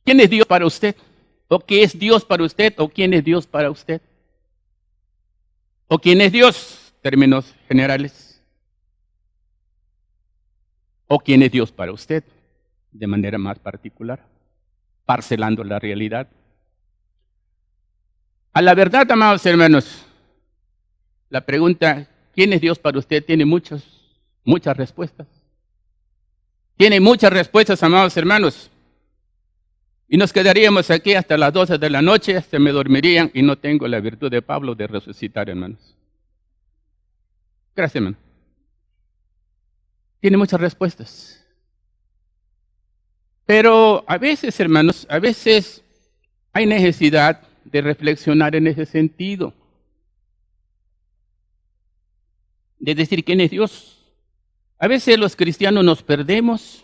¿Quién es Dios para usted? ¿O qué es Dios para usted? ¿O quién es Dios para usted? ¿O quién es Dios? Términos generales. ¿O quién es Dios para usted? De manera más particular, parcelando la realidad. A la verdad, amados hermanos, la pregunta, ¿quién es Dios para usted? Tiene muchas respuestas. Tiene muchas respuestas, amados hermanos. Y nos quedaríamos aquí hasta las 12 de la noche, se me dormirían y no tengo la virtud de Pablo de resucitar, hermanos. Gracias, hermano. Tiene muchas respuestas. Pero a veces, hermanos, a veces hay necesidad de reflexionar en ese sentido. De decir quién es Dios. A veces los cristianos nos perdemos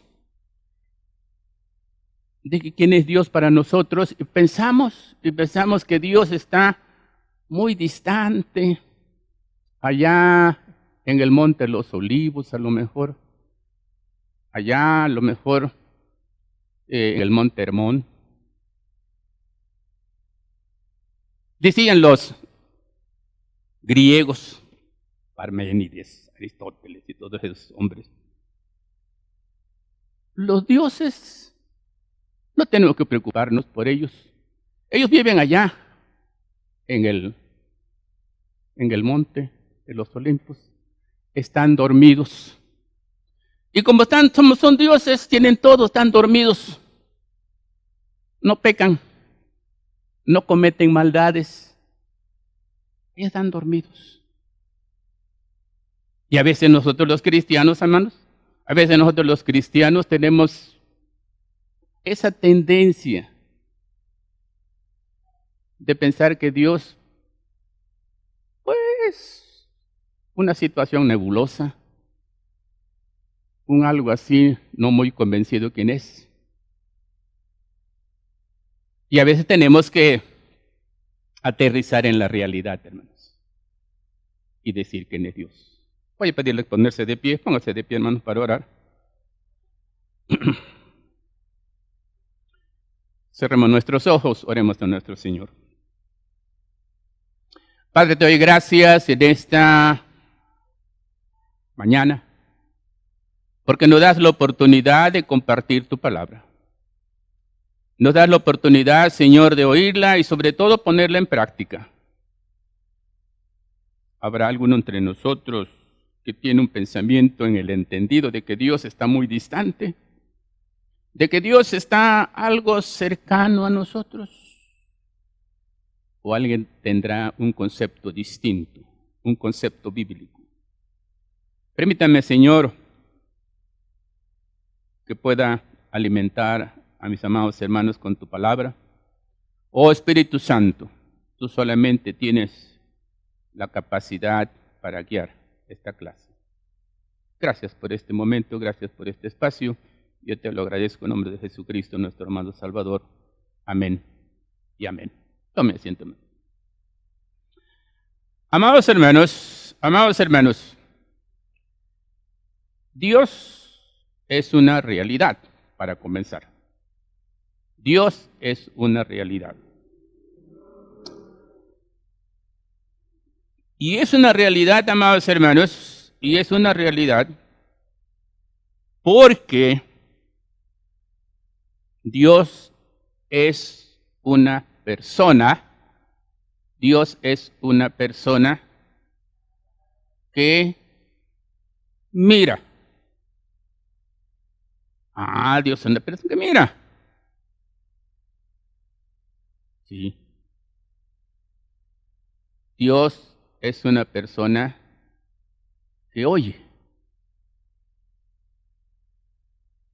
de quién es Dios para nosotros y pensamos que Dios está muy distante, allá en el monte de los olivos a lo mejor, allá a lo mejor en el monte Hermón. Decían los griegos, Parménides, Aristóteles y todos esos hombres, los dioses no tenemos que preocuparnos por ellos. Ellos viven allá en el monte de los Olimpos, están dormidos. Y como son dioses, tienen todo, están dormidos. No pecan, no cometen maldades. Ellos están dormidos. Y a veces nosotros los cristianos, hermanos, tenemos esa tendencia de pensar que Dios, pues, una situación nebulosa, un algo así, no muy convencido quién es. Y a veces tenemos que aterrizar en la realidad, hermanos, y decir quién es Dios. Voy a pedirles ponerse de pie, pónganse de pie, hermanos, para orar. Cerremos nuestros ojos, oremos a nuestro Señor. Padre, te doy gracias en esta mañana, porque nos das la oportunidad de compartir tu palabra. Nos das la oportunidad, Señor, de oírla y sobre todo ponerla en práctica. ¿Habrá alguno entre nosotros que tiene un pensamiento en el entendido de que Dios está muy distante? ¿De que Dios está algo cercano a nosotros? ¿O alguien tendrá un concepto distinto, un concepto bíblico? Permítame, Señor, que pueda alimentar a mis amados hermanos con tu palabra. Oh Espíritu Santo, tú solamente tienes la capacidad para guiar esta clase. Gracias por este momento, gracias por este espacio. Yo te lo agradezco en nombre de Jesucristo, nuestro amado Salvador. Amén y amén. Tome asiento. Amados hermanos, Dios es una realidad, para comenzar. Dios es una realidad. Y es una realidad, amados hermanos, y es una realidad porque Dios es una persona. Dios es una persona que mira. Dios es una persona que mira. Sí. Dios es una persona que oye.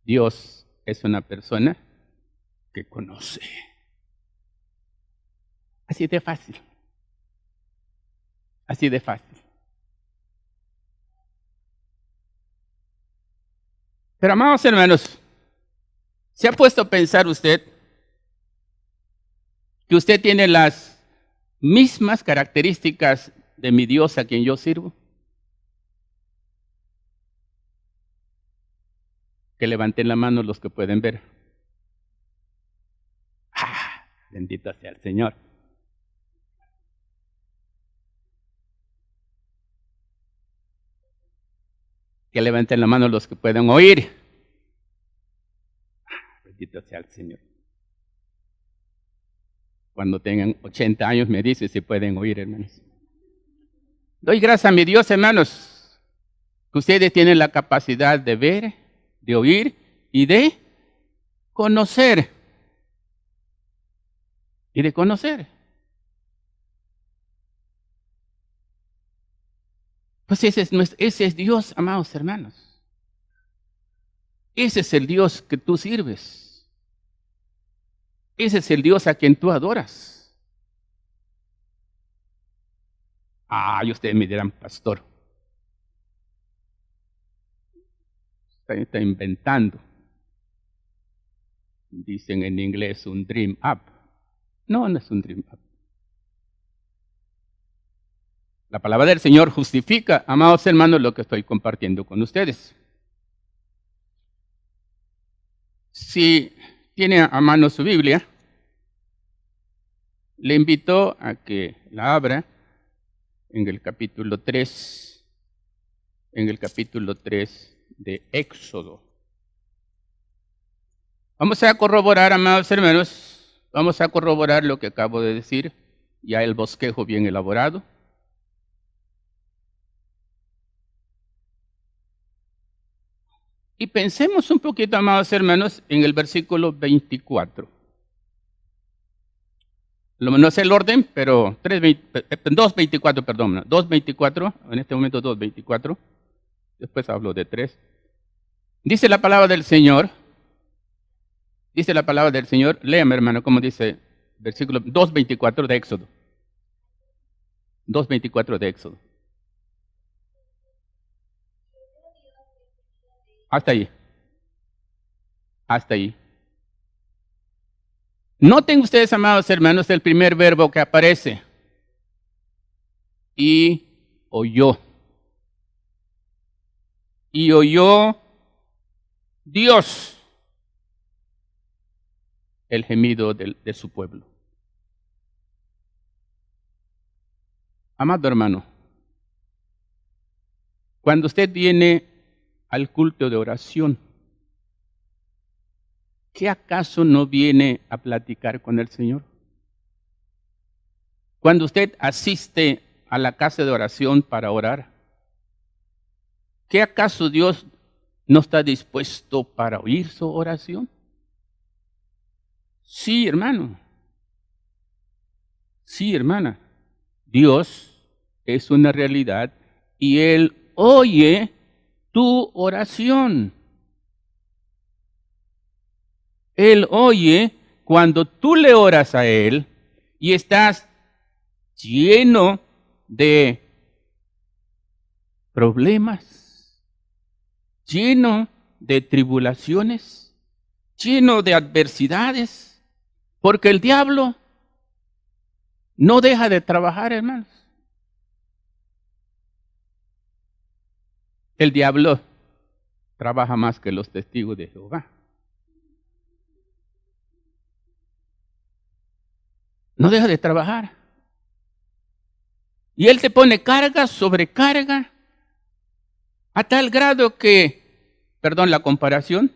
Dios es una persona que conoce. Así de fácil. Así de fácil. Pero, amados hermanos, ¿se ha puesto a pensar usted que usted tiene las mismas características de mi Dios a quien yo sirvo? Que levanten la mano los que pueden ver. Bendito sea el Señor. Que levanten la mano los que pueden oír. Bendito sea el Señor. Cuando tengan 80 años me dice si pueden oír, hermanos. Doy gracias a mi Dios, hermanos, que ustedes tienen la capacidad de ver, de oír y de conocer. Y de conocer. Pues ese es Dios, amados hermanos. Ese es el Dios que tú sirves. Ese es el Dios a quien tú adoras. Y ustedes me dirán, pastor, está inventando. Dicen en inglés un dream up. No, no es un dream up. La palabra del Señor justifica, amados hermanos, lo que estoy compartiendo con ustedes. Si tiene a mano su Biblia, le invito a que la abra en el capítulo 3, de Éxodo. Vamos a corroborar, amados hermanos, vamos a corroborar lo que acabo de decir, ya el bosquejo bien elaborado. Y pensemos un poquito, amados hermanos, en el versículo 24. No sé el orden, pero 2.24, perdón, 2.24, en este momento 2.24, después hablo de 3. Dice la palabra del Señor, léame hermano, como dice, versículo 2.24 de Éxodo. 2.24 de Éxodo. Hasta ahí. Hasta ahí. Noten ustedes, amados hermanos, el primer verbo que aparece. Y oyó. Y oyó Dios el gemido de su pueblo. Amado hermano, cuando usted viene al culto de oración, ¿qué acaso no viene a platicar con el Señor? Cuando usted asiste a la casa de oración para orar, ¿qué acaso Dios no está dispuesto para oír su oración? Sí, hermano. Sí, hermana. Dios es una realidad y Él oye tu oración. Él oye cuando tú le oras a Él y estás lleno de problemas, lleno de tribulaciones, lleno de adversidades, porque el diablo no deja de trabajar, hermanos. El diablo trabaja más que los testigos de Jehová. No deja de trabajar. Y él te pone carga sobre carga, a tal grado que, perdón la comparación,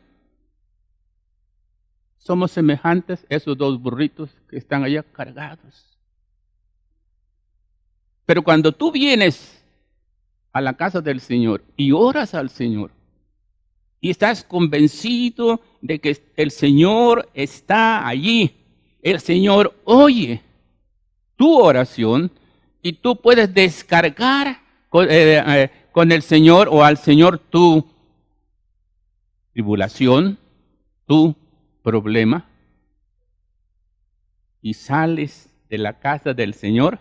somos semejantes a esos dos burritos que están allá cargados. Pero cuando tú vienes a la casa del Señor y oras al Señor, y estás convencido de que el Señor está allí, el Señor oye tu oración y tú puedes descargar con el Señor o al Señor tu tribulación, tu problema, y sales de la casa del Señor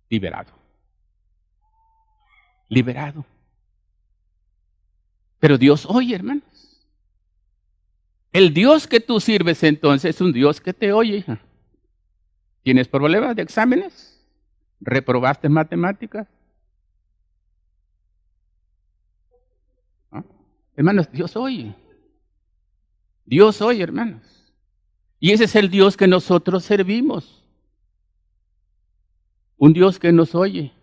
liberado. Liberado. Pero Dios oye, hermanos. El Dios que tú sirves entonces es un Dios que te oye, hija. ¿Tienes problemas de exámenes? ¿Reprobaste matemáticas? ¿Ah? Hermanos, Dios oye. Dios oye, hermanos. Y ese es el Dios que nosotros servimos. Un Dios que nos oye.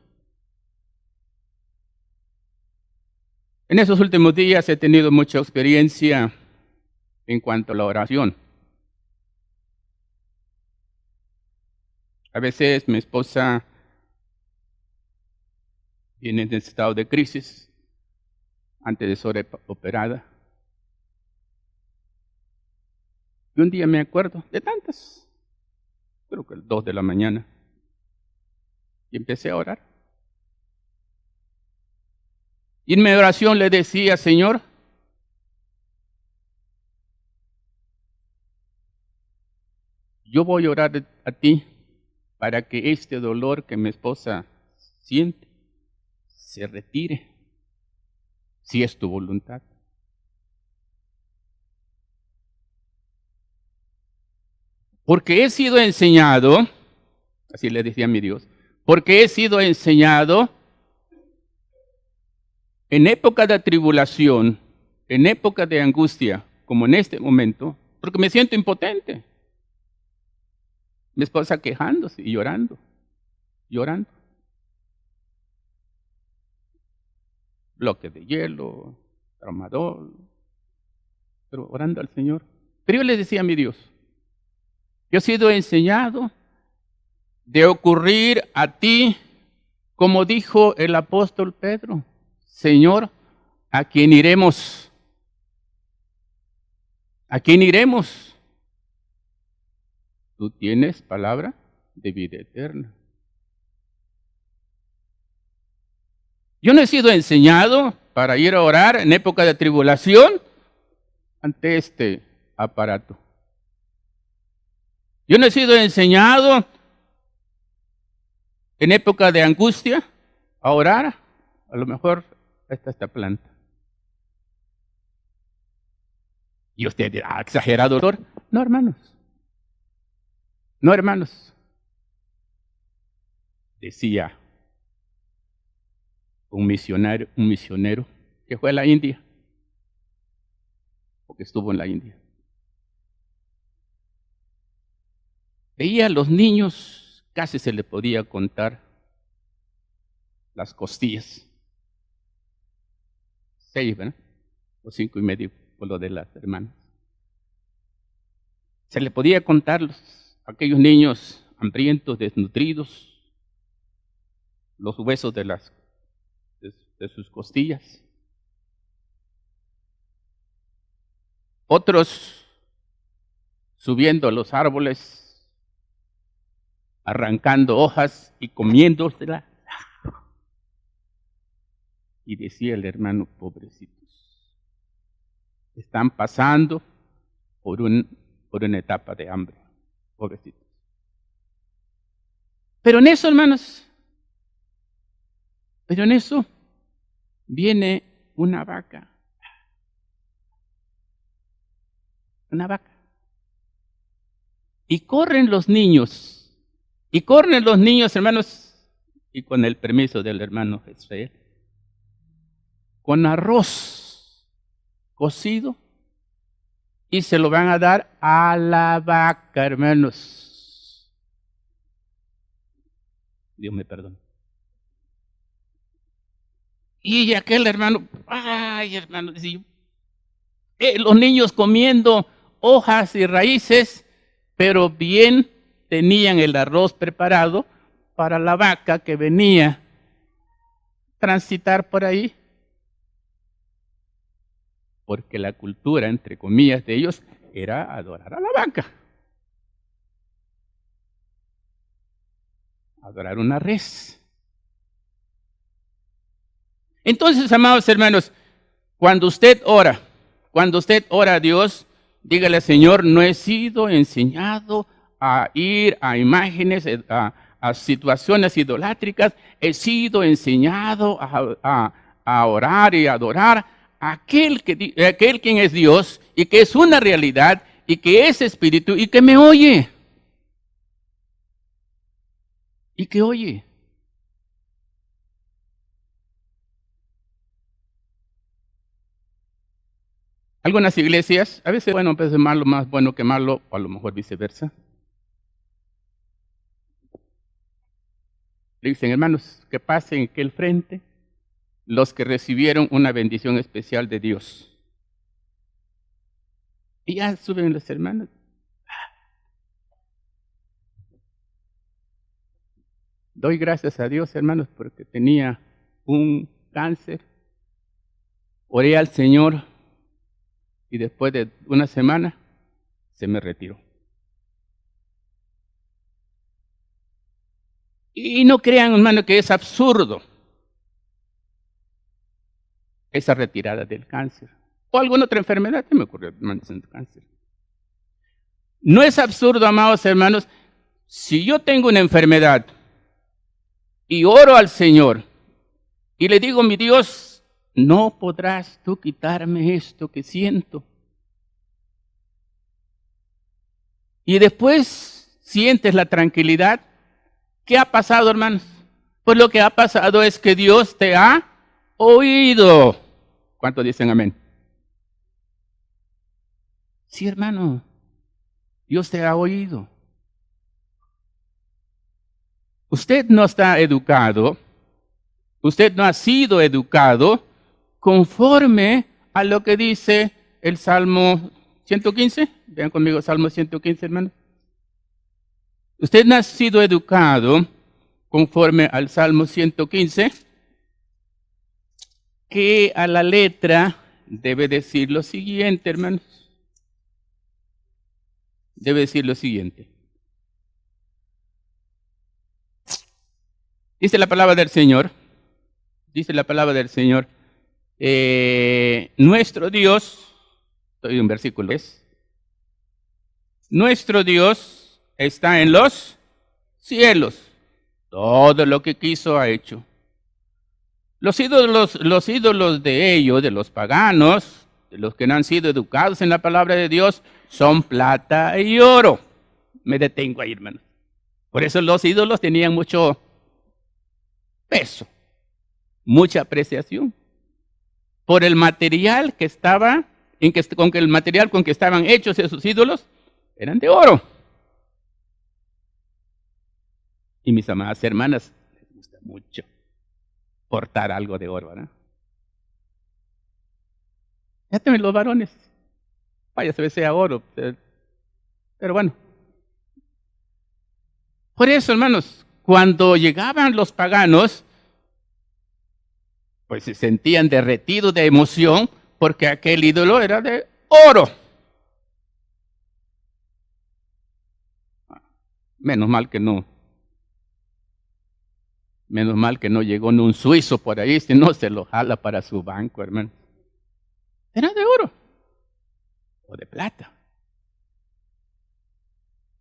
En esos últimos días he tenido mucha experiencia en cuanto a la oración. A veces mi esposa viene en estado de crisis antes de ser operada. Y un día me acuerdo de tantas, creo que 2 de la mañana, y empecé a orar. Y en mi oración le decía, Señor, yo voy a orar a ti para que este dolor que mi esposa siente se retire, si es tu voluntad. Porque he sido enseñado, así le decía a mi Dios, porque he sido enseñado en época de tribulación, en época de angustia, como en este momento, porque me siento impotente. Mi esposa quejándose y llorando. Bloque de hielo, tramadol, pero orando al Señor. Pero yo le decía a mi Dios, yo he sido enseñado de ocurrir a ti, como dijo el apóstol Pedro, Señor, ¿a quién iremos? ¿A quién iremos? Tú tienes palabra de vida eterna. Yo no he sido enseñado para ir a orar en época de tribulación ante este aparato. Yo no he sido enseñado en época de angustia a orar, a lo mejor esta planta. Y usted dirá, exagerado, doctor. No, hermanos. No, hermanos. Decía un misionero que fue a la India, porque estuvo en la India. Veía a los niños, casi se le podía contar las costillas. 6, ¿verdad? O 5.5 por lo de las hermanas. Se le podía contar aquellos niños hambrientos, desnutridos, los huesos de sus costillas. Otros subiendo a los árboles, arrancando hojas y comiéndoselas. Y decía el hermano, pobrecitos, están pasando por una etapa de hambre, pobrecitos. Pero en eso, hermanos, viene una vaca. Y corren los niños, hermanos, y con el permiso del hermano Israel, con arroz cocido, y se lo van a dar a la vaca, hermanos. Dios me perdone. Y aquel hermano, decía, los niños comiendo hojas y raíces, pero bien tenían el arroz preparado para la vaca que venía a transitar por ahí. Porque la cultura, entre comillas, de ellos era adorar a la vaca. Adorar una res. Entonces, amados hermanos, cuando usted ora a Dios, dígale, Señor, no he sido enseñado a ir a imágenes, a situaciones idolátricas, he sido enseñado a orar y adorar a aquel quien es Dios y que es una realidad y que es espíritu y que me oye. Y que oye. Algunas iglesias, a veces bueno, a veces malo, más bueno que malo, o a lo mejor viceversa. Le dicen, hermanos, que pasen aquí al frente los que recibieron una bendición especial de Dios. Y ya suben los hermanos. Doy gracias a Dios, hermanos, porque tenía un cáncer. Oré al Señor y después de una semana se me retiró. Y no crean, hermano, que es absurdo esa retirada del cáncer. O alguna otra enfermedad que me ocurrió, hermano, en cáncer. No es absurdo, amados hermanos, si yo tengo una enfermedad y oro al Señor y le digo, mi Dios, no podrás tú quitarme esto que siento. Y después sientes la tranquilidad. ¿Qué ha pasado, hermanos? Pues lo que ha pasado es que Dios te ha oído. ¿Cuántos dicen amén? Sí, hermano, Dios te ha oído. Usted no está educado, usted no ha sido educado conforme a lo que dice el Salmo 115. Vean conmigo Salmo 115, hermanos. Usted no ha sido educado conforme al Salmo 115, que a la letra debe decir lo siguiente, hermanos. Debe decir lo siguiente. Dice la palabra del Señor, nuestro Dios, estoy en un versículo, nuestro Dios está en los cielos, todo lo que quiso ha hecho. Los ídolos de ellos, de los paganos, de los que no han sido educados en la palabra de Dios, son plata y oro. Me detengo ahí, hermanos. Por eso los ídolos tenían mucho peso, mucha apreciación. Por el material que estaba, el material con que estaban hechos esos ídolos, eran de oro. Y mis amadas hermanas, les gusta mucho portar algo de oro, ¿verdad? Ya también los varones, vaya, se ve sea oro, pero bueno. Por eso, hermanos, cuando llegaban los paganos, pues se sentían derretidos de emoción porque aquel ídolo era de oro. Menos mal que no llegó en un suizo por ahí, si no se lo jala para su banco, hermano. Era de oro o de plata.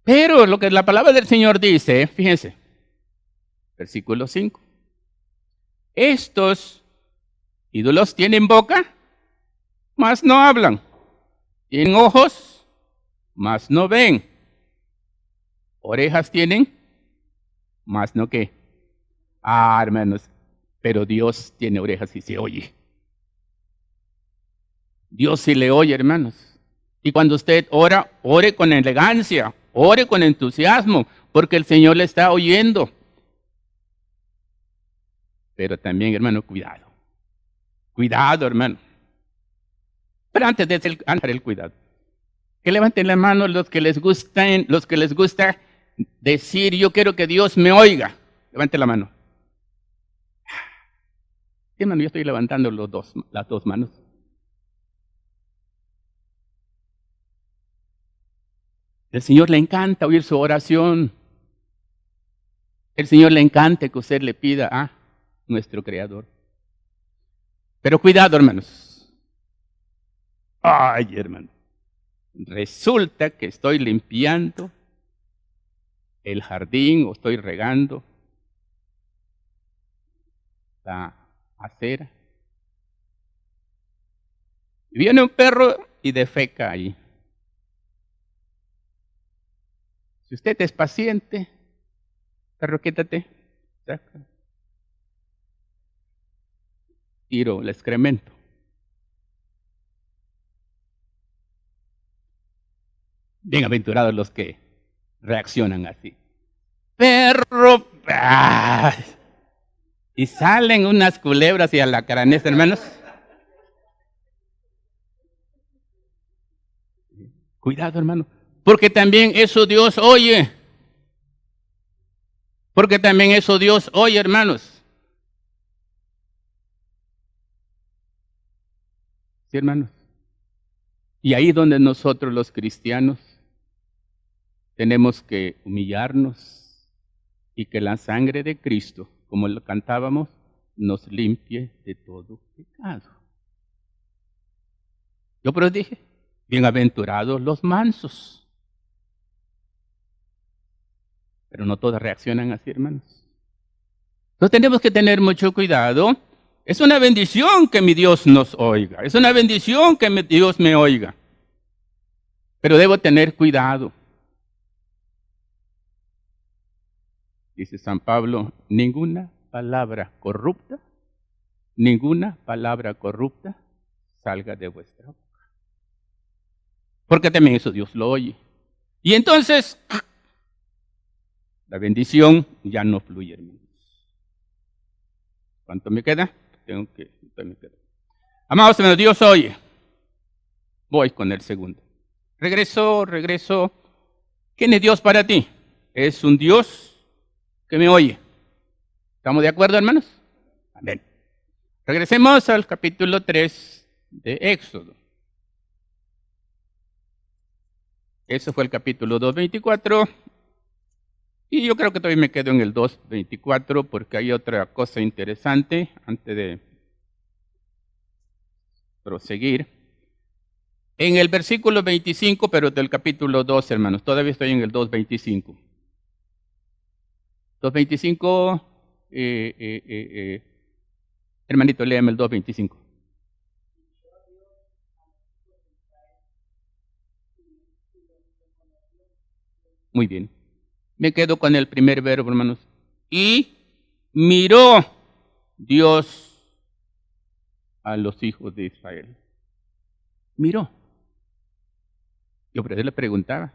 Pero lo que la palabra del Señor dice, fíjense, versículo 5. Estos ídolos tienen boca, mas no hablan. Tienen ojos, mas no ven. Orejas tienen, mas no qué. Hermanos, pero Dios tiene orejas y se oye. Dios sí le oye, hermanos. Y cuando usted ora, ore con elegancia, ore con entusiasmo, porque el Señor le está oyendo. Pero también, hermano, cuidado. Cuidado, hermano. Pero antes de hacer el cuidado, que levanten la mano los que les gusta decir, yo quiero que Dios me oiga. Levante la mano. Sí, hermano, yo estoy levantando las dos manos. El Señor le encanta oír su oración. El Señor le encanta que usted le pida a nuestro Creador. Pero cuidado, hermanos. Ay, hermano. Resulta que estoy limpiando el jardín o estoy regando la acera. Y viene un perro y defeca ahí. Si usted es paciente, perro, quítate, saca, tiro el excremento. Bienaventurados los que reaccionan así. Perro. ¡Ah! Y salen unas culebras y alacranes, hermanos. Cuidado, hermano. Porque también eso Dios oye. Porque también eso Dios oye, hermanos. Sí, hermanos. Y ahí donde nosotros los cristianos tenemos que humillarnos y que la sangre de Cristo, como lo cantábamos, nos limpie de todo pecado. Yo pero dije, bienaventurados los mansos. Pero no todos reaccionan así, hermanos. Entonces tenemos que tener mucho cuidado. Es una bendición que mi Dios nos oiga. Es una bendición que mi Dios me oiga. Pero debo tener cuidado. Dice San Pablo, ninguna palabra corrupta salga de vuestra boca. Porque también eso Dios lo oye. Y entonces, la bendición ya no fluye, hermanos. ¿Cuánto me queda? Amados hermanos, Dios oye. Voy con el segundo. Regreso. ¿Quién es Dios para ti? Es un Dios que me oye. ¿Estamos de acuerdo, hermanos? Amén. Regresemos al capítulo 3 de Éxodo. Ese fue el capítulo 2:24. Y yo creo que todavía me quedo en el 2:24 porque hay otra cosa interesante antes de proseguir. En el versículo 25, pero del capítulo 2, hermanos. Todavía estoy en el 2:25. 2:25, hermanito, léame el 2:25. Muy bien. Me quedo con el primer verbo, hermanos. Y miró Dios a los hijos de Israel. Miró. Yo por eso le preguntaba,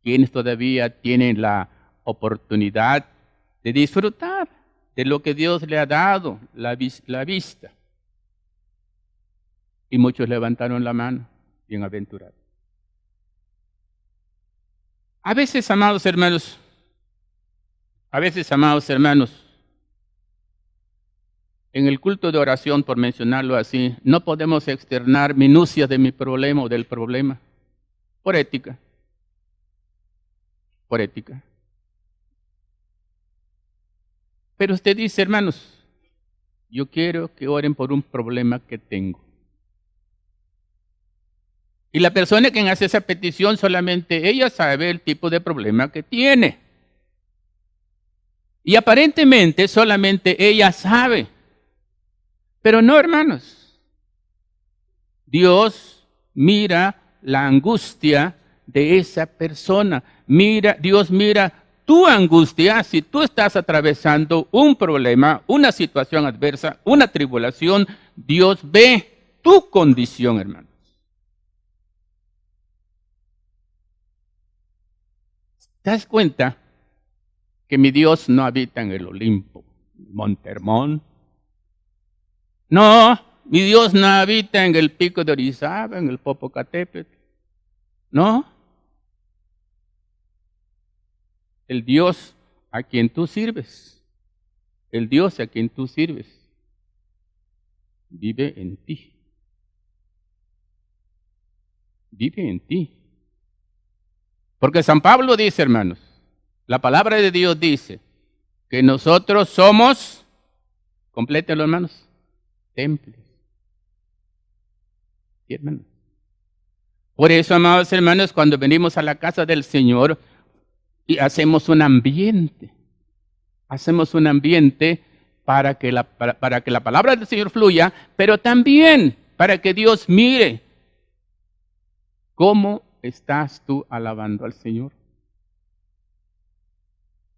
¿quiénes todavía tienen la oportunidad de disfrutar de lo que Dios le ha dado, la vista? Y muchos levantaron la mano, bienaventurados. A veces, amados hermanos, en el culto de oración, por mencionarlo así, no podemos externar minucias de mi problema o del problema, por ética. Pero usted dice, hermanos, yo quiero que oren por un problema que tengo. Y la persona que hace esa petición, solamente ella sabe el tipo de problema que tiene. Y aparentemente solamente ella sabe. Pero no, hermanos. Dios mira la angustia de esa persona. Dios mira tu angustia si tú estás atravesando un problema, una situación adversa, una tribulación. Dios ve tu condición, hermanos. ¿Te das cuenta que mi Dios no habita en el Olimpo, Monte Hermón? No, mi Dios no habita en el pico de Orizaba, en el Popocatépetl. No. El Dios a quien tú sirves, vive en ti. Vive en ti. Porque San Pablo dice, hermanos, la palabra de Dios dice que nosotros somos, complétenlo, hermanos, templos. ¿Sí, hermanos? Por eso, amados hermanos, cuando venimos a la casa del Señor y hacemos un ambiente para que la palabra del Señor fluya, pero también para que Dios mire cómo estás tú alabando al Señor.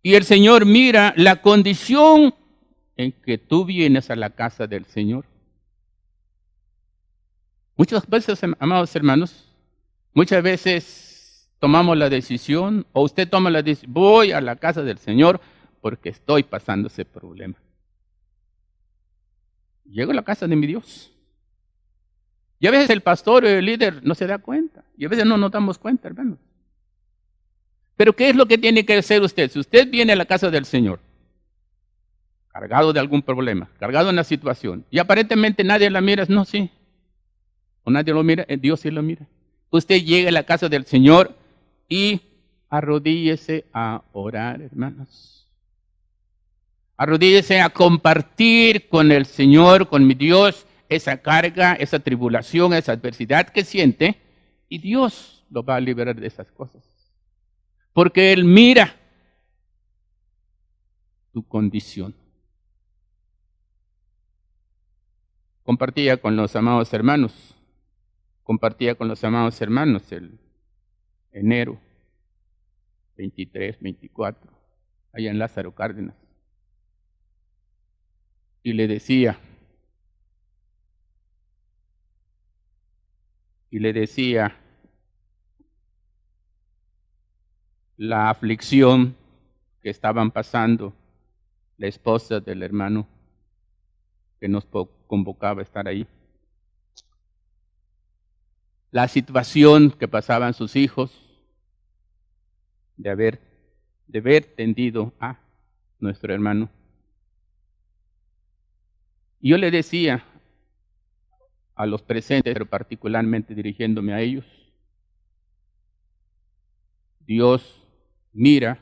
Y el Señor mira la condición en que tú vienes a la casa del Señor. Muchas veces, amados hermanos, Muchas veces tomamos la decisión, o usted toma la decisión, voy a la casa del Señor porque estoy pasando ese problema. Llego a la casa de mi Dios. Y a veces el pastor o el líder no se da cuenta. Y a veces no nos damos cuenta, hermanos. Pero ¿qué es lo que tiene que hacer usted? Si usted viene a la casa del Señor, cargado de algún problema, cargado en una situación, y aparentemente nadie la mira, no, sí. O nadie lo mira, Dios sí lo mira. Usted llega a la casa del Señor y arrodíllese a orar, hermanos. Arrodíllese a compartir con el Señor, con mi Dios, esa carga, esa tribulación, esa adversidad que siente, y Dios lo va a liberar de esas cosas. Porque Él mira tu condición. Compartía con los amados hermanos el enero 23, 24, allá en Lázaro Cárdenas. Y le decía, la aflicción que estaban pasando la esposa del hermano que nos convocaba a estar ahí. La situación que pasaban sus hijos de haber tendido a nuestro hermano. Y yo le decía a los presentes, pero particularmente dirigiéndome a ellos, Dios mira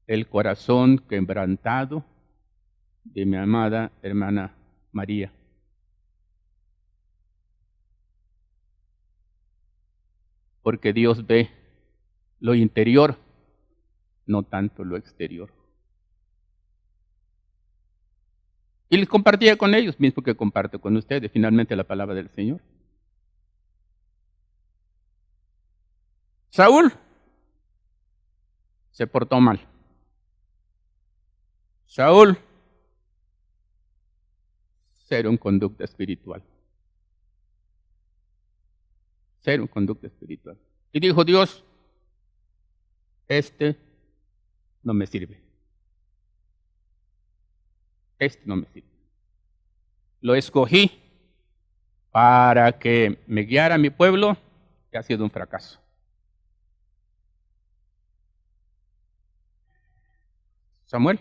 el corazón quebrantado de mi amada hermana María. Porque Dios ve lo interior, no tanto lo exterior. Y les compartía con ellos, mismo que comparto con ustedes, finalmente la palabra del Señor. Saúl se portó mal. Saúl, cero en conducta espiritual. Cero en conducta espiritual. Y dijo Dios, este no me sirve. Este no me sirve. Lo escogí para que me guiara a mi pueblo, que ha sido un fracaso. Samuel,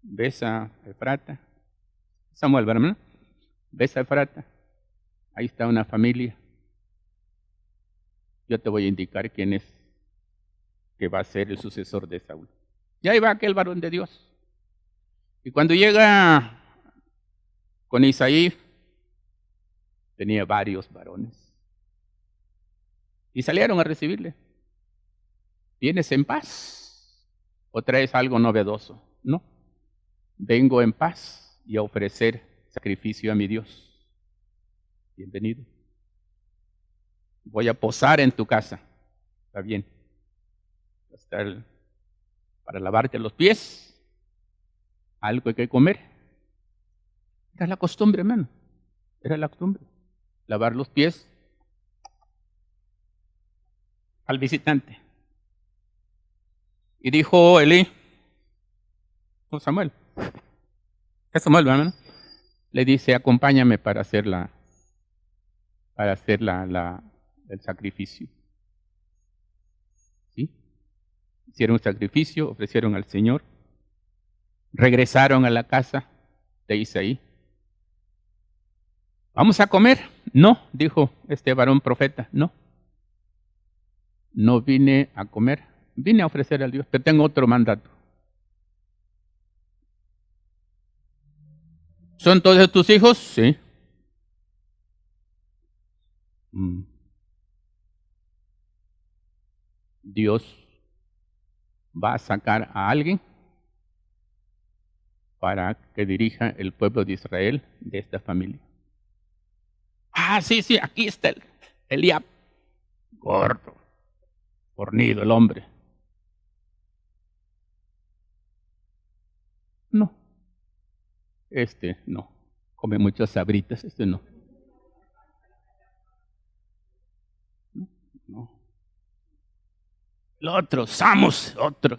ves a Efrata. Samuel, ¿verdad? Ves a Efrata. Ahí está una familia. Yo te voy a indicar quién es que va a ser el sucesor de Saúl. Y ahí va aquel varón de Dios. Y cuando llega con Isaí, tenía varios varones. Y salieron a recibirle. ¿Vienes en paz o traes algo novedoso? No. Vengo en paz y a ofrecer sacrificio a mi Dios. Bienvenido. Voy a posar en tu casa. Está bien. Para lavarte los pies, algo hay que comer. Era la costumbre, hermano. Era la costumbre. Lavar los pies al visitante. Y dijo Elí, Samuel, es Samuel, hermano. Le dice, acompáñame para hacer el sacrificio. ¿Sí? Hicieron un sacrificio, ofrecieron al Señor, regresaron a la casa de Isaí. ¿Vamos a comer? No, dijo este varón profeta, no. No vine a comer, vine a ofrecer al Dios, pero tengo otro mandato. ¿Son todos tus hijos? Sí. Dios va a sacar a alguien para que dirija el pueblo de Israel de esta familia. Ah, sí, aquí está Eliab, gordo, fornido el hombre. No, no, come muchas sabritas, no. el otro, Samos, otro.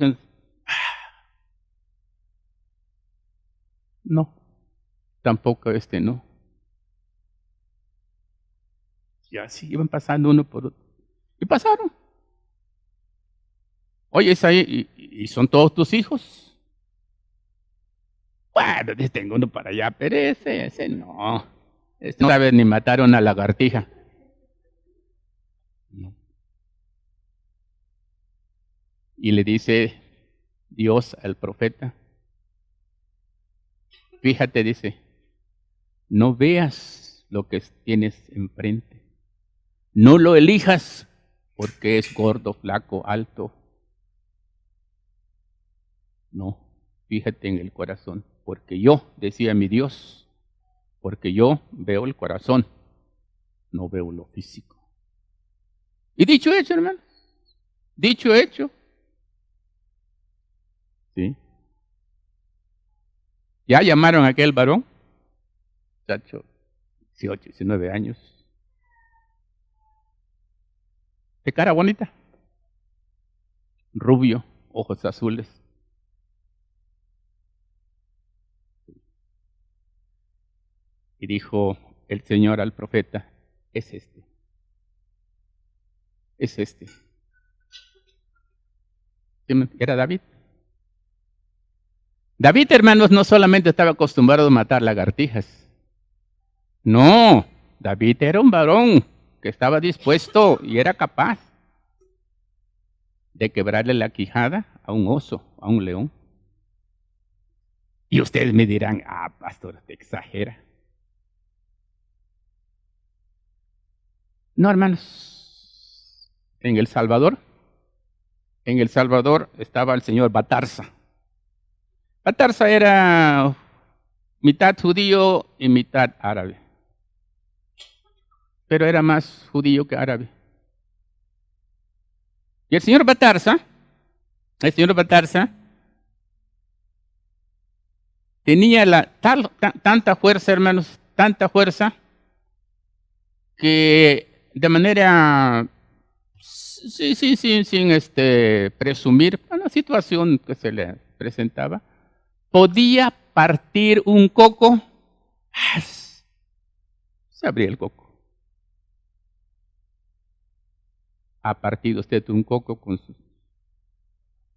No, tampoco no. Y así iban pasando uno por otro. Y pasaron. Oye, ¿y son todos tus hijos? Bueno, tengo uno para allá, pero ese no. No sabe ni matar a una lagartija. No. Y le dice Dios al profeta, fíjate, dice, no veas lo que tienes enfrente. No lo elijas porque es gordo, flaco, alto. No, fíjate en el corazón, porque yo, decía mi Dios, porque yo veo el corazón, no veo lo físico. Y dicho hecho, hermano, dicho hecho. ¿Sí? Ya llamaron a aquel varón, muchacho, 18, 19 años, de cara bonita, rubio, ojos azules. Y dijo el Señor al profeta, es este. Es este. Era David. David, hermanos, no solamente estaba acostumbrado a matar lagartijas. No, David era un varón que estaba dispuesto y era capaz de quebrarle la quijada a un oso, a un león. Y ustedes me dirán, pastor, te exagera. No, hermanos, en El Salvador estaba el señor Batarza. Batarza era mitad judío y mitad árabe, pero era más judío que árabe. Y el señor Batarza tenía tanta fuerza, hermanos, tanta fuerza, que de manera, sin presumir, a la situación que se le presentaba, podía partir un coco, se abría el coco. ¿Ha partido usted un coco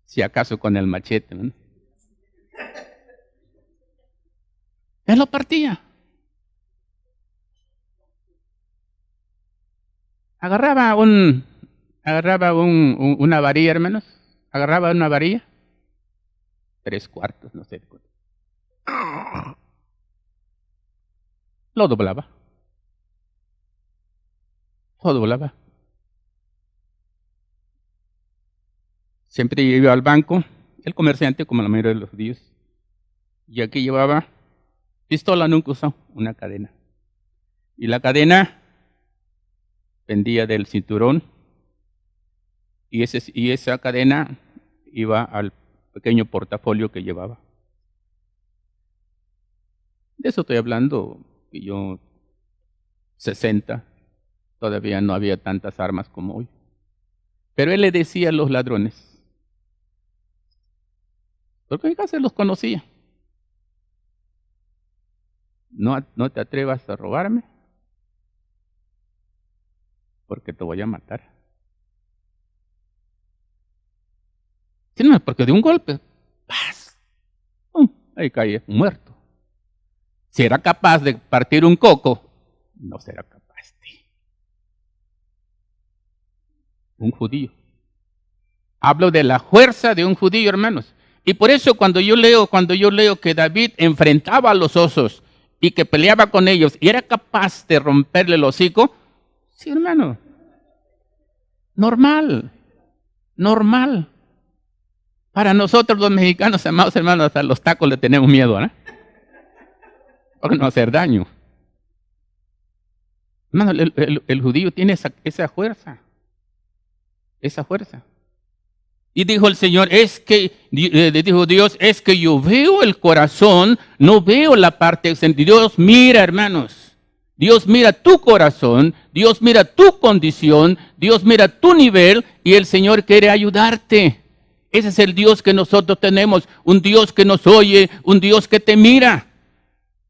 si acaso con el machete, ¿no? Él lo partía. Agarraba una varilla, hermanos. Agarraba una varilla. 3/4, no sé. Lo doblaba. Lo doblaba. Siempre iba al banco, el comerciante, como la mayoría de los judíos, y aquí llevaba pistola, nunca usó, una cadena. Y la cadena pendía del cinturón, y esa cadena iba al pequeño portafolio que llevaba. De eso estoy hablando, que yo, 60, todavía no había tantas armas como hoy. Pero él le decía a los ladrones, porque en casa los conocía, no te atrevas a robarme, porque te voy a matar. Si no, porque de un golpe, ¡paz! Ahí cae muerto. Si era capaz de partir un coco, no será capaz de un judío. Hablo de la fuerza de un judío, hermanos. Y por eso cuando yo leo que David enfrentaba a los osos y que peleaba con ellos y era capaz de romperle el hocico, sí, hermano, normal. Para nosotros los mexicanos, amados hermanos, hasta los tacos le tenemos miedo, ¿no? Por no hacer daño. Hermano, el judío tiene esa fuerza. Esa fuerza. Y dijo el Señor, dijo Dios, es que yo veo el corazón, no veo la parte externa. Dios mira, hermanos. Dios mira tu corazón, Dios mira tu condición, Dios mira tu nivel y el Señor quiere ayudarte. Ese es el Dios que nosotros tenemos, un Dios que nos oye, un Dios que te mira.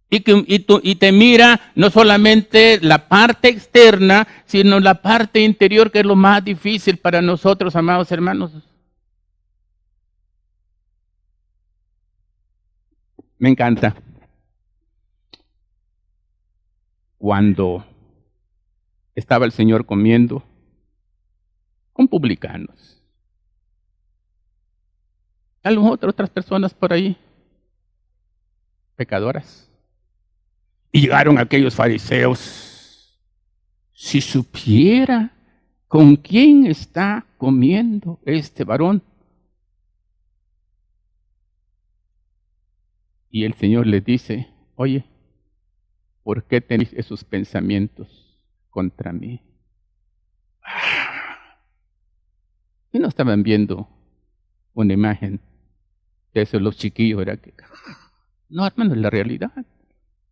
Y te mira no solamente la parte externa, sino la parte interior, que es lo más difícil para nosotros, amados hermanos. Me encanta cuando estaba el Señor comiendo con publicanos. A lo mejor otras personas por ahí, pecadoras. Y llegaron aquellos fariseos. Si supiera con quién está comiendo este varón. Y el Señor les dice, oye, ¿por qué tenéis esos pensamientos contra mí? Y no estaban viendo una imagen de esos los chiquillos, ¿verdad? No, hermano, es la realidad.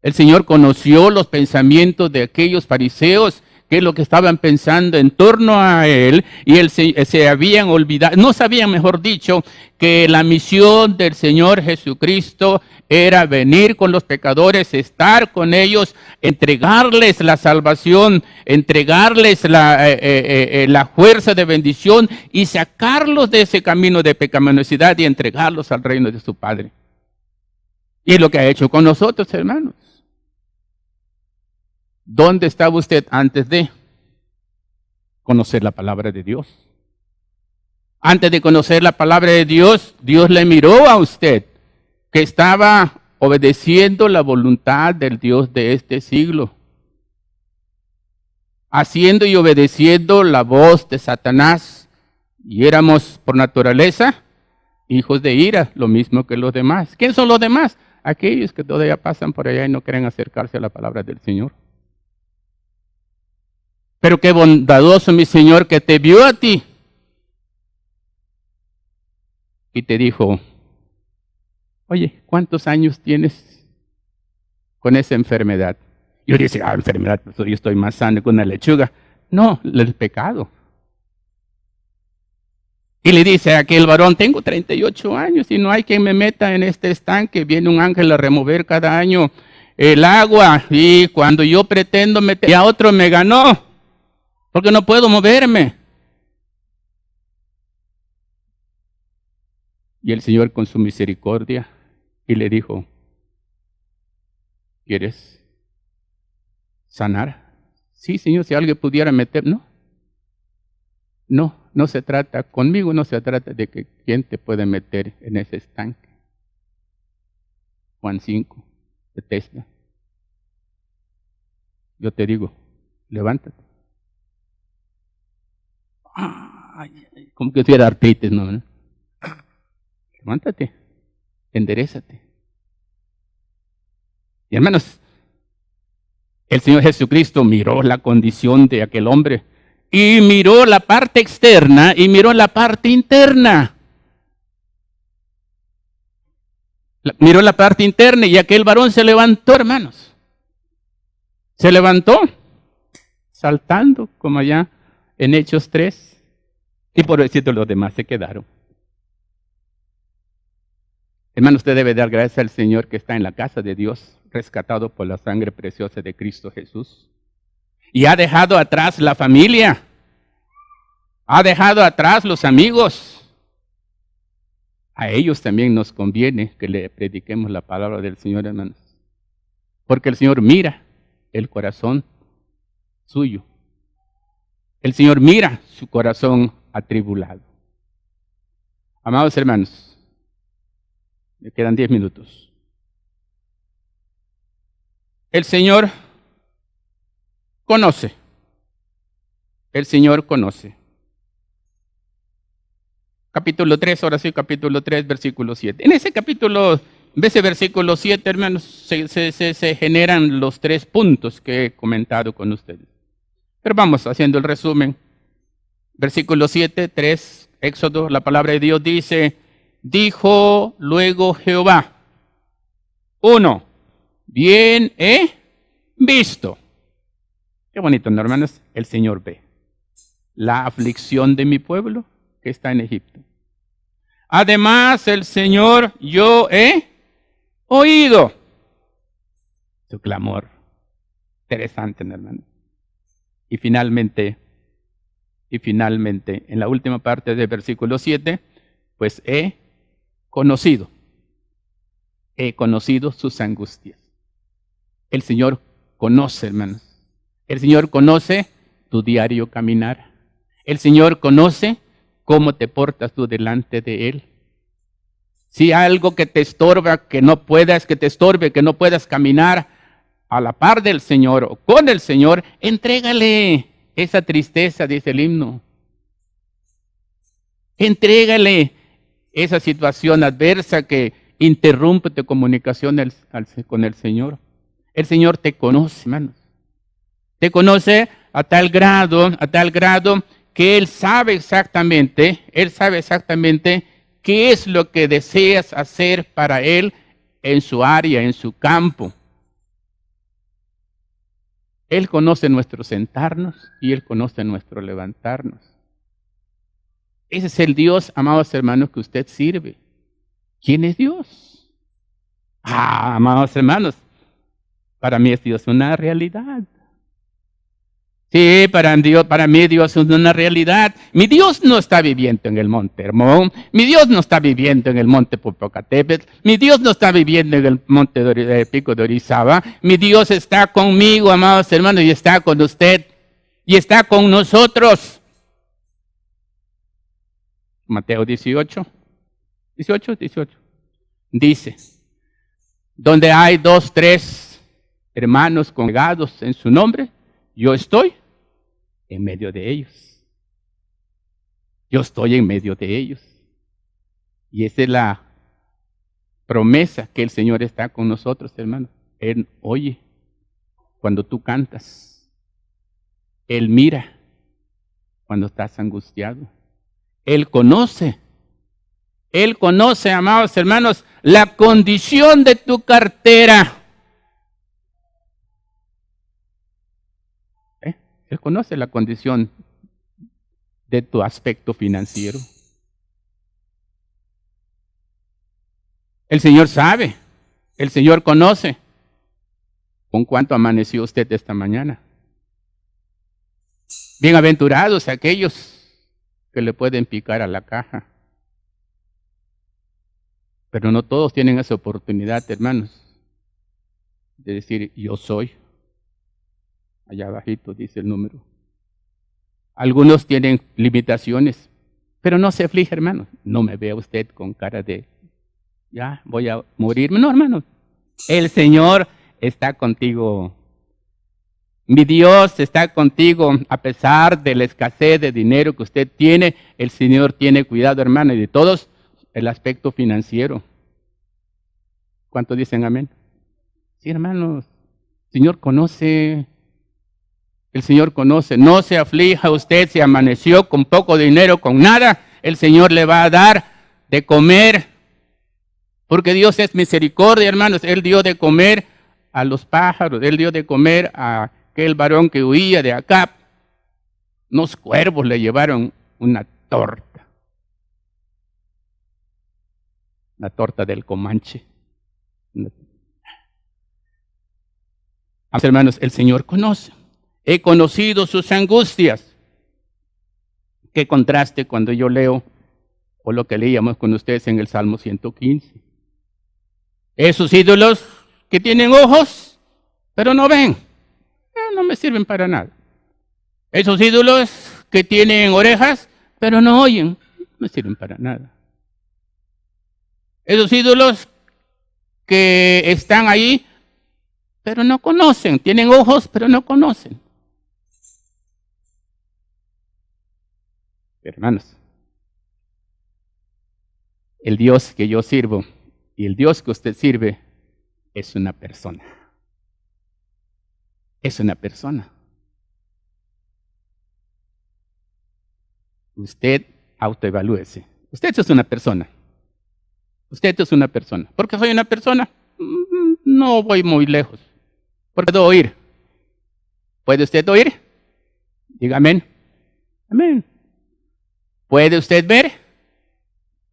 El Señor conoció los pensamientos de aquellos fariseos, que es lo que estaban pensando en torno a Él, y se habían olvidado, no sabían, mejor dicho, que la misión del Señor Jesucristo era venir con los pecadores, estar con ellos, entregarles la salvación, entregarles la fuerza de bendición y sacarlos de ese camino de pecaminosidad y entregarlos al reino de su Padre. Y es lo que ha hecho con nosotros, hermanos. ¿Dónde estaba usted antes de conocer la palabra de Dios? Antes de conocer la palabra de Dios, Dios le miró a usted que estaba obedeciendo la voluntad del Dios de este siglo, haciendo y obedeciendo la voz de Satanás, y éramos por naturaleza hijos de ira, lo mismo que los demás. ¿Quién son los demás? Aquellos que todavía pasan por allá y no quieren acercarse a la palabra del Señor. Pero qué bondadoso, mi Señor, que te vio a ti y te dijo, oye, ¿cuántos años tienes con esa enfermedad? Yo dice, enfermedad, pues yo estoy más sano que una lechuga. No, el pecado. Y le dice a aquel varón, tengo 38 años y no hay quien me meta en este estanque. Viene un ángel a remover cada año el agua y cuando yo pretendo meter, ya otro me ganó. Porque no puedo moverme. Y el Señor con su misericordia y le dijo, ¿quieres sanar? Sí, Señor, si alguien pudiera meter, no se trata, conmigo no se trata de que quién te puede meter en ese estanque. Juan 5, de Tesla. Yo te digo, levántate. Como que tuviera artritis, ¿no? Levántate, enderézate. Y hermanos, el Señor Jesucristo miró la condición de aquel hombre y miró la parte externa y miró la parte interna. Miró la parte interna y aquel varón se levantó, hermanos. Se levantó, saltando, como allá en Hechos 3. Y por decirlo, los demás se quedaron. Hermano, usted debe dar gracias al Señor que está en la casa de Dios, rescatado por la sangre preciosa de Cristo Jesús. Y ha dejado atrás la familia. Ha dejado atrás los amigos. A ellos también nos conviene que le prediquemos la palabra del Señor, hermanos. Porque el Señor mira el corazón suyo. El Señor mira su corazón atribulado. Amados hermanos, me quedan 10 minutos. El Señor conoce. El Señor conoce. Capítulo 3, ahora sí, capítulo 3, versículo 7. En ese capítulo, en ese versículo 7, hermanos, se generan los 3 puntos que he comentado con ustedes. Pero vamos haciendo el resumen. Versículo 7, 3, Éxodo, la palabra de Dios dice, dijo luego Jehová, 1, bien he visto. Qué bonito, ¿no, hermanos? El Señor ve la aflicción de mi pueblo que está en Egipto. Además, el Señor, yo he oído su clamor. Interesante, ¿no, hermanos? Y finalmente, en la última parte del versículo 7, pues he conocido sus angustias. El Señor conoce, hermanos. El Señor conoce tu diario caminar. El Señor conoce cómo te portas tú delante de Él. Si hay algo que te estorba, que no puedas caminar a la par del Señor o con el Señor, entrégale esa tristeza, dice el himno. Entrégale esa situación adversa que interrumpe tu comunicación con el Señor. El Señor te conoce, hermanos. Te conoce a tal grado que Él sabe exactamente qué es lo que deseas hacer para Él en su área, en su campo. Él conoce nuestro sentarnos y Él conoce nuestro levantarnos. Ese es el Dios, amados hermanos, que usted sirve. ¿Quién es Dios? Amados hermanos, para mí es Dios una realidad. Sí, para mí Dios es una realidad. Mi Dios no está viviendo en el monte Hermón. Mi Dios no está viviendo en el monte Popocatépetl. Mi Dios no está viviendo en el monte Pico de Orizaba. Mi Dios está conmigo, amados hermanos, y está con usted. Y está con nosotros. Mateo 18. Dice, donde hay 2, 3 hermanos congregados en su nombre, yo estoy en medio de ellos. Yo estoy en medio de ellos. Y esa es la promesa que el Señor está con nosotros, hermanos. Él oye cuando tú cantas. Él mira cuando estás angustiado. Él conoce, amados hermanos, la condición de tu cartera. Él conoce la condición de tu aspecto financiero. El Señor sabe, el Señor conoce con cuánto amaneció usted esta mañana. Bienaventurados aquellos que le pueden picar a la caja. Pero no todos tienen esa oportunidad, hermanos, de decir, yo soy. Allá abajito dice el número. Algunos tienen limitaciones, pero no se aflige, hermano. No me vea usted con cara de, ya voy a morirme. No, hermano. El Señor está contigo. Mi Dios está contigo. A pesar de la escasez de dinero que usted tiene, el Señor tiene cuidado, hermano, y de todos el aspecto financiero. ¿Cuántos dicen amén? Sí, hermanos. El Señor conoce. El Señor conoce. No se aflija usted si amaneció con poco dinero, con nada. El Señor le va a dar de comer. Porque Dios es misericordia, hermanos. Él dio de comer a los pájaros. Él dio de comer a aquel varón que huía de Acab. Unos cuervos le llevaron una torta. La torta del Comanche. Hermanos, el Señor conoce. He conocido sus angustias. Qué contraste cuando yo leo, o lo que leíamos con ustedes en el Salmo 115. Esos ídolos que tienen ojos, pero no ven, no me sirven para nada. Esos ídolos que tienen orejas, pero no oyen, no me sirven para nada. Esos ídolos que están ahí, pero no conocen, tienen ojos, pero no conocen. Hermanos, el Dios que yo sirvo y el Dios que usted sirve es una persona. Es una persona. Usted autoevalúese. Usted es una persona. Usted es una persona. ¿Por qué soy una persona? No voy muy lejos. ¿Por qué puedo oír? ¿Puede usted oír? Diga amén. Amén. ¿Puede usted ver?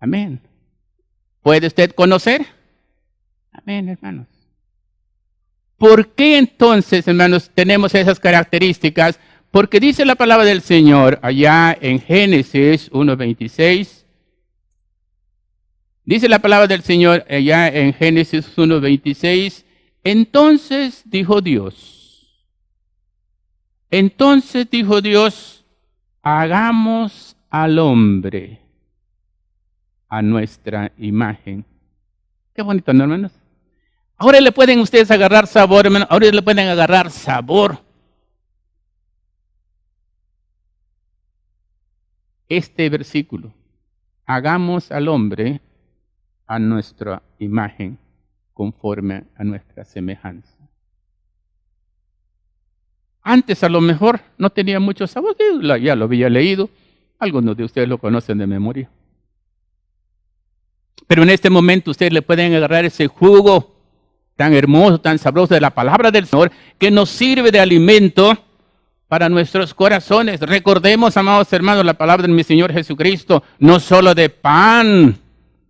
Amén. ¿Puede usted conocer? Amén, hermanos. ¿Por qué entonces, hermanos, tenemos esas características? Porque dice la palabra del Señor allá en Génesis 1:26. Dice la palabra del Señor allá en Génesis 1:26. Entonces dijo Dios, hagamos al hombre a nuestra imagen. Qué bonito, ¿no, hermanos? Ahora le pueden ustedes agarrar sabor, hermanos. Ahora le pueden agarrar sabor. Este versículo, hagamos al hombre a nuestra imagen, conforme a nuestra semejanza. Antes a lo mejor no tenía mucho sabor, ya lo había leído, algunos de ustedes lo conocen de memoria. Pero en este momento ustedes le pueden agarrar ese jugo tan hermoso, tan sabroso de la palabra del Señor, que nos sirve de alimento para nuestros corazones. Recordemos, amados hermanos, la palabra de mi Señor Jesucristo, no solo de pan.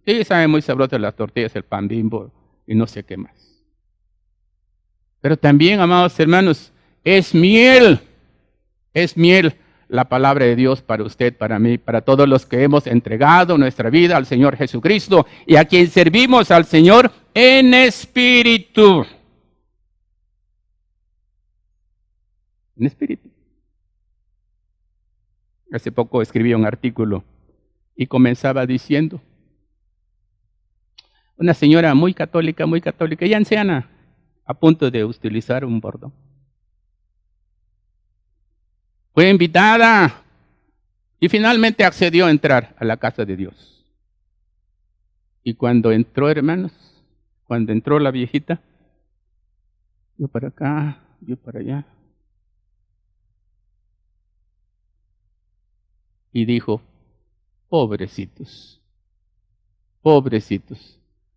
Sí, saben muy sabroso las tortillas, el pan Bimbo y no sé qué más. Pero también, amados hermanos, es miel la palabra de Dios para usted, para mí, para todos los que hemos entregado nuestra vida al Señor Jesucristo y a quien servimos al Señor en espíritu. En espíritu. Hace poco escribí un artículo y comenzaba diciendo, una señora muy católica, ya anciana, a punto de utilizar un bordón. Fue invitada y finalmente accedió a entrar a la casa de Dios. Y cuando entró, hermanos, cuando entró la viejita, yo para acá, yo para allá, y dijo, pobrecitos,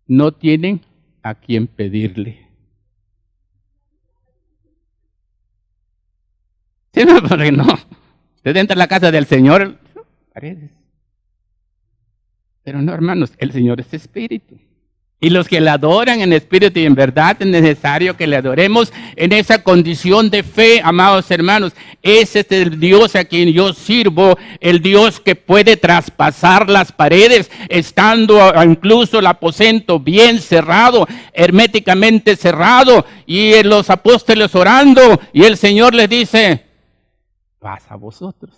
no tienen a quién pedirle. Sí, no, porque no. Usted entra a la casa del Señor, paredes. Pero no, hermanos, el Señor es espíritu. Y los que le adoran en espíritu y en verdad es necesario que le adoremos en esa condición de fe, amados hermanos. Ese es el Dios a quien yo sirvo, el Dios que puede traspasar las paredes, estando incluso el aposento bien cerrado, herméticamente cerrado, y los apóstoles orando, y el Señor les dice, paz a vosotros.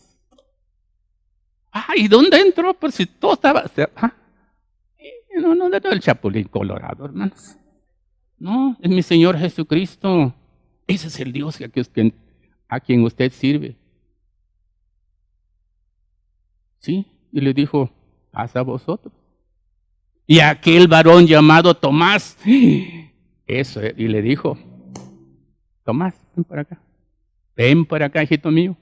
¿Y dónde entró? Pues si todo estaba cerrado. No es el Chapulín Colorado, hermanos. No, es mi Señor Jesucristo. Ese es el Dios a quien usted sirve. Sí, y le dijo, paz a vosotros. Y aquel varón llamado Tomás, eso, y le dijo, Tomás, ven por acá, hijito mío.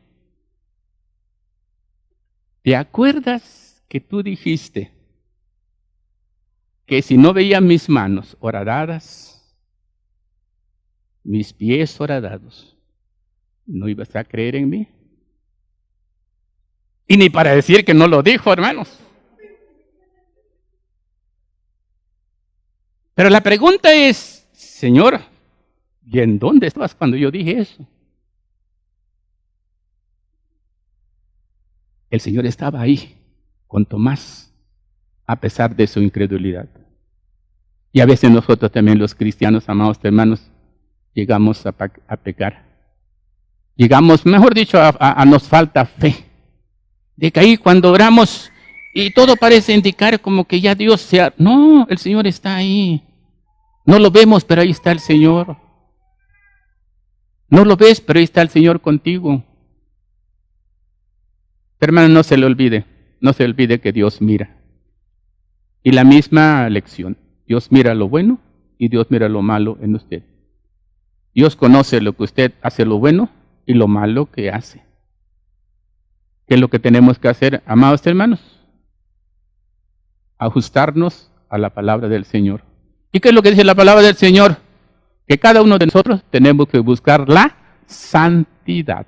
¿Te acuerdas que tú dijiste que si no veía mis manos horadadas, mis pies horadados, no ibas a creer en mí? Y ni para decir que no lo dijo, hermanos. Pero la pregunta es, Señor, ¿y en dónde estabas cuando yo dije eso? El Señor estaba ahí con Tomás, a pesar de su incredulidad. Y a veces nosotros también, los cristianos, amados hermanos, llegamos a pecar. Llegamos, mejor dicho, a nos falta fe. De que ahí cuando oramos y todo parece indicar como que ya Dios sea... No, el Señor está ahí. No lo vemos, pero ahí está el Señor. No lo ves, pero ahí está el Señor contigo. Hermano, no se le olvide que Dios mira. Y la misma lección, Dios mira lo bueno y Dios mira lo malo en usted. Dios conoce lo que usted hace lo bueno y lo malo que hace. ¿Qué es lo que tenemos que hacer, amados hermanos? Ajustarnos a la palabra del Señor. ¿Y qué es lo que dice la palabra del Señor? Que cada uno de nosotros tenemos que buscar la santidad. santidad.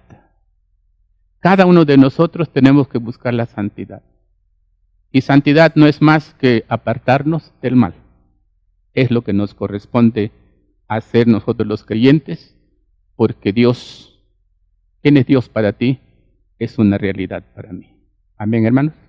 Cada uno de nosotros tenemos que buscar la santidad. Y santidad no es más que apartarnos del mal. Es lo que nos corresponde hacer nosotros los creyentes, porque Dios, ¿quién es Dios para ti? Es una realidad para mí. Amén, hermanos.